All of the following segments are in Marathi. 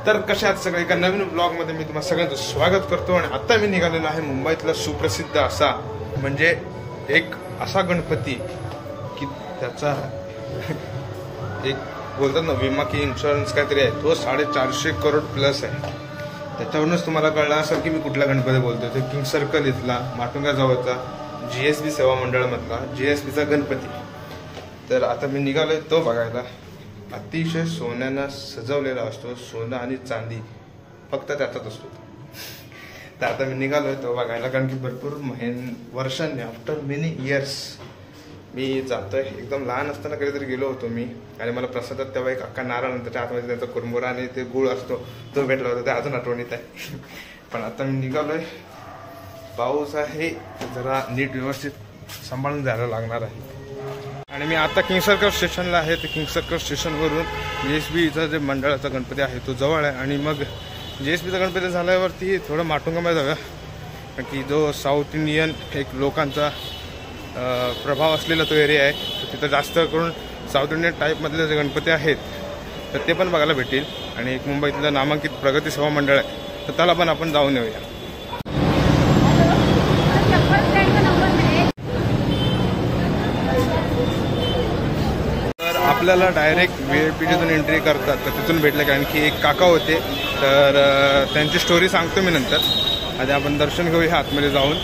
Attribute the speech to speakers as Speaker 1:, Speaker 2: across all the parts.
Speaker 1: तर कशा आहेत सगळे, एका नवीन ब्लॉगमध्ये मी तुम्हाला सगळ्यांचं स्वागत करतो। आणि आता मी निघालेलो आहे मुंबईतला सुप्रसिद्ध असा म्हणजे एक असा गणपती की त्याचा एक बोलतात ना विमा की इन्शुरन्स काहीतरी आहे, तो 450 करोड प्लस आहे। त्याच्यावरूनच तुम्हाला कळलं असेल की मी कुठला गणपती बोलतोय। तो किंग सर्कल इथला माटुंगा जवळचा GSB सेवा मंडळमधला GSBचा गणपती। तर आता मी निघालोय तो बघायला। अतिशय सोन्यानं सजवलेला असतो, सोनं आणि चांदी फक्त त्याचाच असतो। तर आता मी निघालोय तो बघायला, कारण की भरपूर वर्षांनी आफ्टर मेनी इयर्स मी जातोय। एकदम लहान असताना कधीतरी गेलो होतो मी, आणि मला प्रसादात तेव्हा एक अख्खा नारळ आणि त्याच्या आतमध्ये त्याचा कुरमुरा आणि ते गुळ असतो तो भेटला होता, ते अजून आठवणीत आहे। पण आता मी निघालोय, पाऊस आहे, जरा नीट व्यवस्थित सांभाळून जायला लागणार आहे। आणि मी आता किंग सर्कल स्टेशनला आहे। ते किंग सर्कल स्टेशनवरून GSBचा जे मंडळाचा गणपती आहे तो जवळ आहे, आणि मग GSBचा गणपती झाल्यावरती थोडं माटुंगामध्ये जाऊया, कारण की जो साऊथ इंडियन एक लोकांचा प्रभाव असलेला तो एरिया आहे। तर तिथं जास्त करून साऊथ इंडियन टाईपमधले जे गणपती आहेत तर ते पण बघायला भेटतील। आणि एक मुंबईतलं नामांकित प्रगती सेवा मंडळ आहे, तर त्याला पण आपण जाऊन येऊया। तर आपल्याला डायरेक्ट VIPतून एंट्री करतात, तर तिथून भेटलं, कारण की एक काका होते, तर त्यांची स्टोरी सांगतो मी नंतर। आधी आपण दर्शन घेऊया आतमध्ये जाऊन।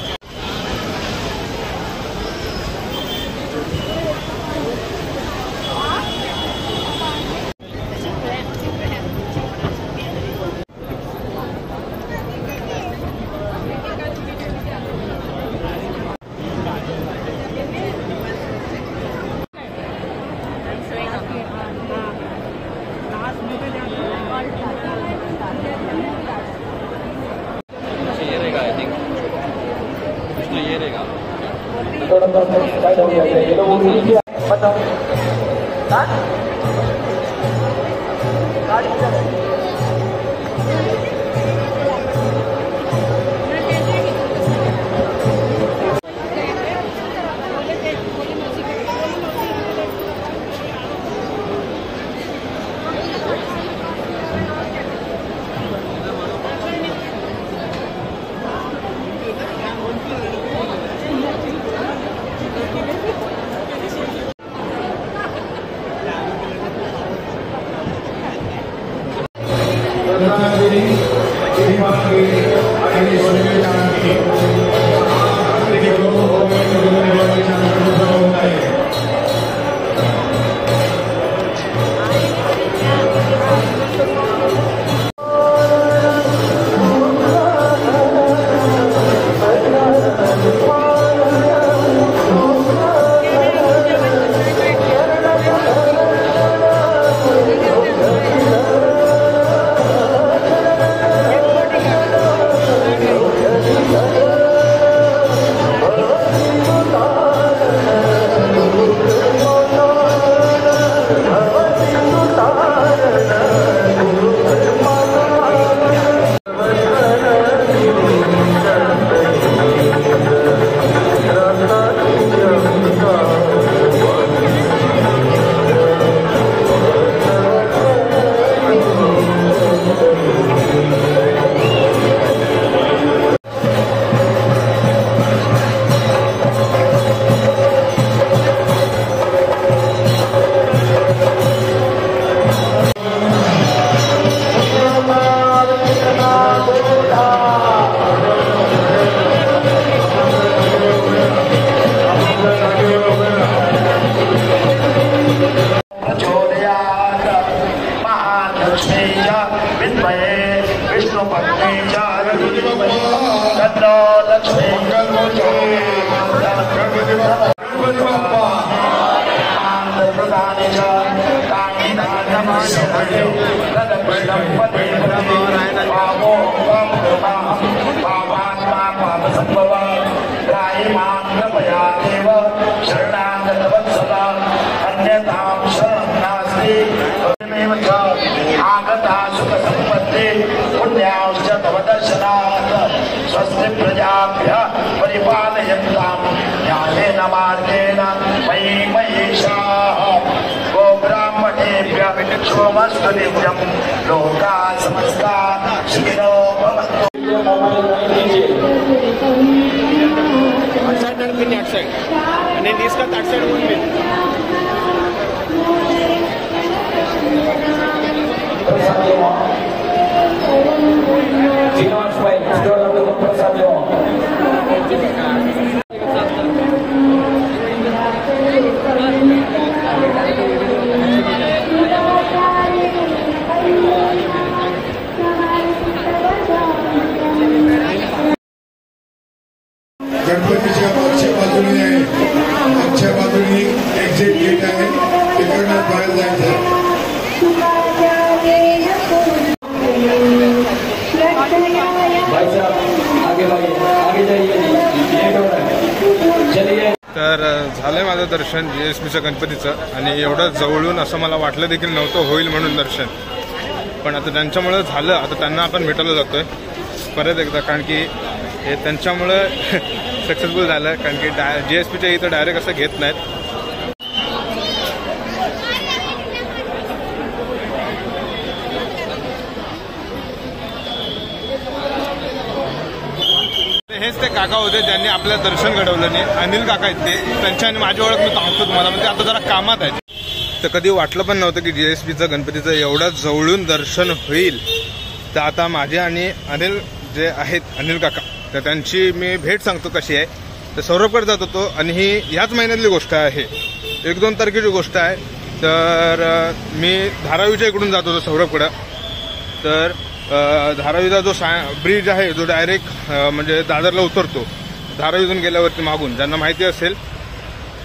Speaker 2: स्वस्ति प्रजाभ्य परिपालयन्तां न्यायेन मार्गेण मयि महेशाः गो ब्राह्मणेभ्यः सोमस्य तदास्तु नित्यं लोकाः समस्ताः सुखिनो भवन्तु।
Speaker 1: outside and pin outside and then this cut outside one pin
Speaker 3: गणपतीच्या मागच्या बाजूने आहे, मागच्या बाजूने एक्झिट गेट आहे, तिकडनं बाहेर जायचं.
Speaker 1: तर झालंय माझं दर्शन JSBच्या गणपतीचं आणि एवढं जवळून असं मला वाटलं देखील नव्हतं होईल म्हणून दर्शन. पण आता त्यांच्यामुळं झालं. आता त्यांना आपण भेटायला जातोय परत एकदा, कारण की हे त्यांच्यामुळं सक्सेसफुल झालं. कारण की JSBच्या इथं डायरेक्ट असं घेत नाहीत. हेच ते काका होते ज्यांनी आपलं दर्शन घडवलं नाही. अनिल काका आहेत ते. त्यांच्या आणि माझी ओळख मी सांगतो तुम्हाला, म्हणजे आता जरा कामात आहेत. तर कधी वाटलं पण नव्हतं की JSBचं गणपतीचं एवढं जवळून दर्शन होईल. तर आता माझे आणि अनिल जे आहेत अनिल काका, तर त्यांची मी भेट सांगतो कशी आहे. तर सौरभकडे जात होतो आणि ही ह्याच महिन्यातली गोष्ट आहे, 1-2 तारखेची गोष्ट आहे. तर मी धारावीच्या इकडून जात होतो सौरभकडं. तर धारावीचा जो ब्रिज आहे जो डायरेक्ट म्हणजे दादरला उतरतो धारावीतून गेल्यावरती मागून, ज्यांना माहिती असेल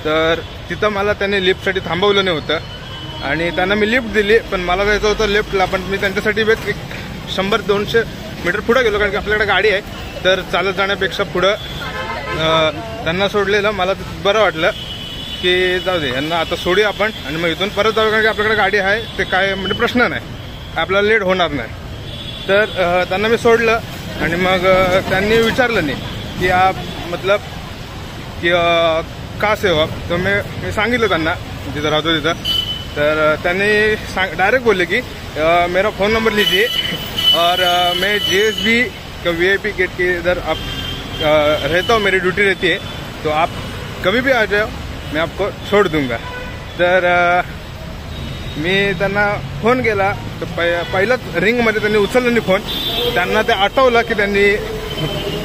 Speaker 1: तर तिथं मला त्यांनी लिफ्टसाठी थांबवलं नव्हतं आणि त्यांना मी लिफ्ट दिली. पण मला जायचं होतं लेफ्टला, पण मी त्यांच्यासाठी 100-200 मीटर पुढे गेलो, कारण की आपल्याकडे गाडी आहे. तर चालत जाण्यापेक्षा पुढं त्यांना सोडलेलं मला बरं वाटलं की जाऊ दे यांना आता सोडूया आपण आणि मग इथून परत जाऊ, कारण की आपल्याकडे गाडी आहे. ते काय म्हणजे प्रश्न नाही, आपल्याला लेट होणार नाही. तर त्यांना मी सोडलं आणि मग त्यांनी विचारलं नाही की आप मतलब की का सेवा. तर मी सांगितलं त्यांना जिथं राहतो तिथं. तर त्यांनी डायरेक्ट बोलले की मेरा फ़ोन नंबर लीजिए और मैं JSB का VIP गेट के इधर आप रहता हूँ, मेरी ड्यूटी रहती है, तो आप कभी भी आ जाओ, मैं आपको छोड़ दूंगा. तर मी त्यांना फोन केला तर पहिलाच रिंगमध्ये त्यांनी उचललं नाही फोन. त्यांना ते आठवलं की त्यांनी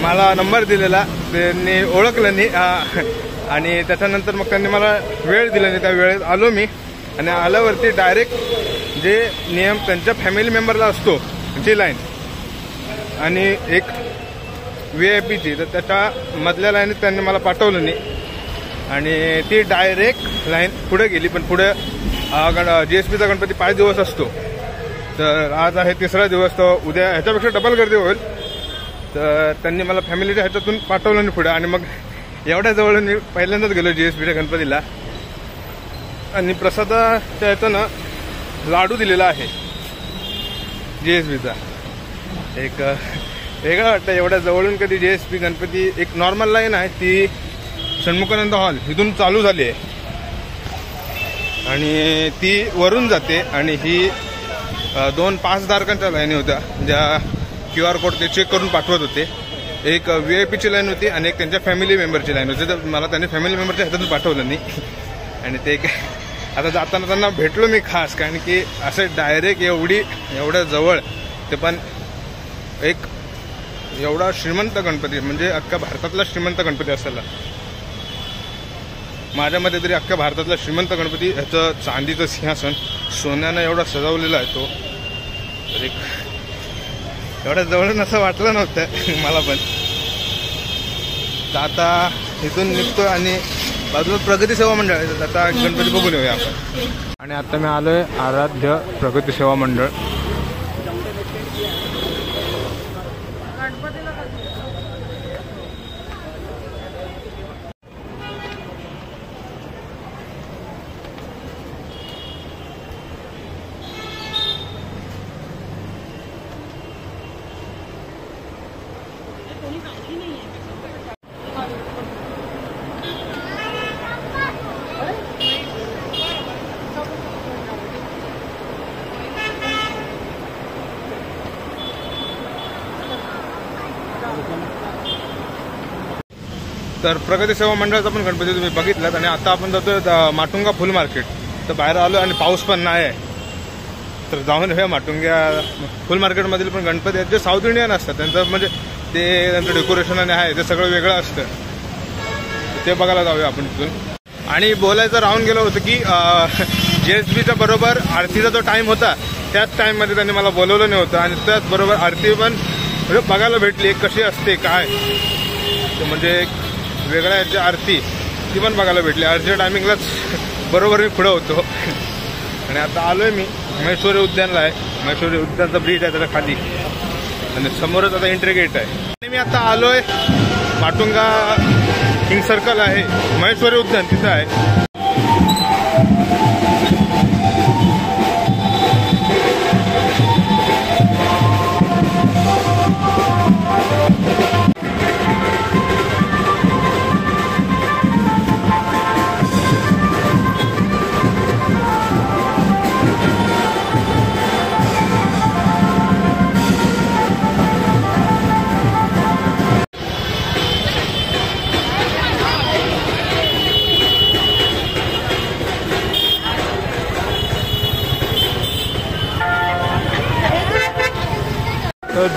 Speaker 1: मला नंबर दिलेला, त्यांनी ओळखलं नाही. आणि त्याच्यानंतर मग त्यांनी मला वेळ दिला नाही. त्या वेळेत आलो मी आणि आल्यावरती डायरेक्ट जे नियम त्यांच्या फॅमिली मेंबरला असतो जी लाईन आणि एक VIPची, तर त्याच्या मधल्या लाईनीत त्यांनी मला पाठवलं नाही आणि ती डायरेक्ट लाईन पुढे गेली. पण पुढे JSBचा गणपती 5 दिवस असतो. तर आज आहे 3रा दिवस, तर उद्या ह्याच्यापेक्षा डबल गर्दी होईल. तर त्यांनी मला फॅमिलीच्या ह्याच्यातून पाठवलं नाही पुढे. आणि मग एवढ्या जवळ मी पहिल्यांदाच गेलो JSBच्या गणपतीला आणि प्रसादाच्या ह्याच्यानं लाडू दिलेला आहे JSBचा. एक वेगळं वाटतं एवढ्या जवळून कधी JSB गणपती. एक नॉर्मल लाईन आहे ती षण्मुखानंद हॉल इथून चालू झाली आहे आणि ती वरून जाते. आणि ही 2 5धारकांच्या लाईनी होत्या ज्या QR कोड ते चेक करून पाठवत होते. एक VIPची लाईन होती आणि एक त्यांच्या फॅमिली मेंबरची लाईन होती. तर मला त्यांनी फॅमिली मेंबरच्या ह्याच्यातून पाठवलं नाही. आणि ते आता जाताना त्यांना भेटलो मी खास, कारण की असे डायरेक्ट एवढ्या जवळ, ते पण एक एवढा श्रीमंत गणपती, म्हणजे अख्ख्या भारतातला श्रीमंत गणपती असायला. माझ्या मते तरी अख्ख्या भारतातला श्रीमंत गणपती. ह्याचं चांदीचं सिंहासन सोन्यानं एवढा सजवलेला आहे तो. तर एक एवढ्या जवळून असं वाटलं नव्हतं मला पण. तर आता इथून निघतो आणि बाजूला प्रगती सेवा मंडळ आहे. आता गणपती बघून येऊया आपण. आणि आता मी आलोय आराध्य प्रगती सेवा मंडळ. तर प्रगती सेवा मंडळाचा पण गणपती तुम्ही बघितलात आणि आता आपण जातोय माटुंगा फुल मार्केट. तर बाहेर आलो आणि पाऊस पण नाही आहे, तर जाऊन हे माटुंगा फुल मार्केटमधील पण गणपती आहेत जे साऊथ इंडियन असतात. त्यांचं म्हणजे ते त्यांचं डेकोरेशन आणि आहे ते सगळं वेगळं असतं, ते बघायला जाऊया आपण तिथून. आणि बोलायचं राहून गेलं होतं की JSBच्या बरोबर आरतीचा जो टाईम होता त्याच टाईममध्ये त्यांनी मला बोलवलं नव्हतं आणि त्याचबरोबर आरती पण बघायला भेटली कशी असते काय, म्हणजे वेगळ्या याची आरती ती पण बघायला भेटली. आरतीच्या टायमिंगलाच बरोबर मी पुढं होतो. आणि आता आलोय मी महेश्वरी उद्यानला आहे. महेश्वरी उद्यानचा ब्रिज आहे त्याच्या खाली आणि समोरच आता एंट्री गेट आहे. आणि मी आता आलोय माटुंगा किंग सर्कल आहे, महेश्वरी उद्यान तिथं आहे.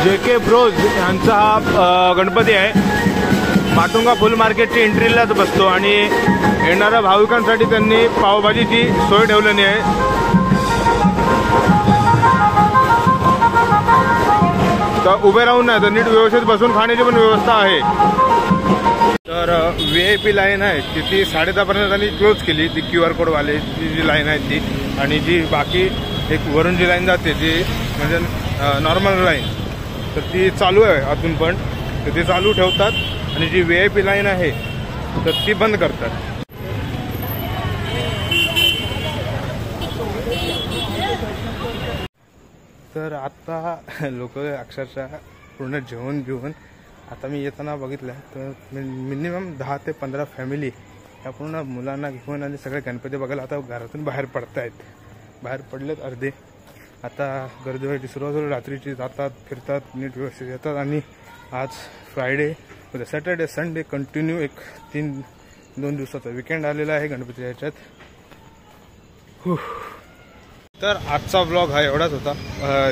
Speaker 1: JK ब्रोज यांचा हा गणपती आहे. माटुंगा फुल मार्केटची एंट्रीलाच बसतो आणि येणाऱ्या भाविकांसाठी त्यांनी पावभाजीची सोय ठेवलेली आहे. तर उभे राहून नाही तर नीट व्यवस्थित बसून खाण्याची पण व्यवस्था आहे. तर VIP लाईन आहे ती 10:30पर्यंत त्यांनी क्लोज केली, ती QR कोडवालेची जी लाईन आहे ती. आणि जी बाकी एक वरून जी लाईन जाते जी म्हणजे नॉर्मल लाईन तर ती चालू आहे अजून पण, तर ती चालू ठेवतात. आणि जी VIP लाईन आहे तर ती बंद करतात. तर आता लोक अक्षरशः पूर्ण जेवण घेऊन आता मी येताना बघितलं तर मिनिमम 10 ते 15 फॅमिली या पूर्ण मुलांना घेऊन आणि सगळे गणपती बघायला आता घरातून बाहेर पडतायत. बाहेर पडलेत अर्धे, आता गर्दी व्हायची सुरुवात झाली. रात्रीची जातात फिरतात नीट व्यवस्थित येतात. आणि आज फ्रायडे उद्या सॅटर्डे संडे कंटिन्यू एक 2 दिवसाचा विकेंड आलेला आहे गणपतीच्या ह्याच्यात. तर आजचा ब्लॉग हा एवढाच होता.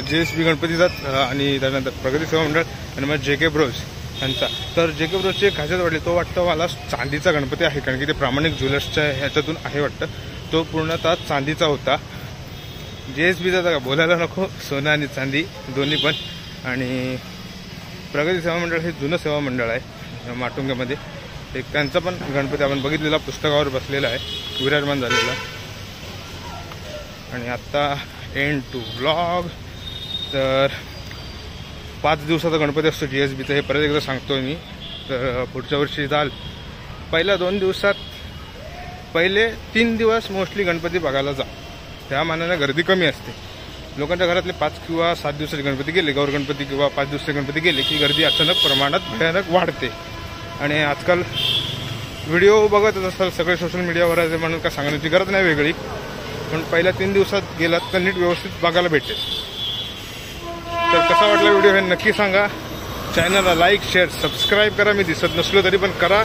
Speaker 1: JSB गणपतीचा आणि त्यानंतर प्रगती सेवा मंडळ आणि मग JK ब्रोज यांचा. तर JK ब्रोजची एक खासियत वाटली, तो वाटतं मला चांदीचा गणपती आहे, कारण की ते प्रामाणिक ज्वेलर्सच्या ह्याच्यातून आहे वाटतं. तो पूर्णतः चांदीचा होता. JSBचा तर बोलायला नको, सोनं आणि चांदी दोन्ही पण. आणि प्रगती सेवा मंडळ हे जुनं सेवा मंडळ आहे माटुंग्यामध्ये. एक त्यांचा पण गणपती आपण बघितलेला पुस्तकावर बसलेला आहे, विराजमान झालेला. आणि आत्ता एंड टू ब्लॉग. तर 5 दिवसाचा गणपती असतो JSBचा, हे परत एकदा सांगतोय मी. तर पुढच्या वर्षी जाल पहिल्या 2 दिवसात, पहिले 3 दिवस मोस्टली गणपती बघायला जा, त्या मानाने गर्दी कमी असते. लोकांच्या घरातले 5 किंवा 7 दिवसाचे गणपती गेले, गौर गणपती किंवा 5 दिवसाचे गणपती गेले की गर्दी अचानक प्रमाणात भयानक वाढते. आणि आजकाल व्हिडिओ बघतच असाल सगळे सोशल मीडियावर आहे म्हणून काय सांगण्याची गरज नाही वेगळी, पण पहिल्या 3 दिवसात गेलात तर नीट व्यवस्थित बघायला भेटेल. तर कसा वाटला व्हिडिओ हे नक्की सांगा. चॅनलला लाईक शेअर सबस्क्राईब करा, मी दिसत नसलो तरी पण करा.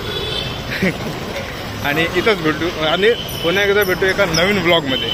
Speaker 1: आणि इथंच भेटू आणि पुन्हा एकदा भेटू एका नवीन ब्लॉगमध्ये.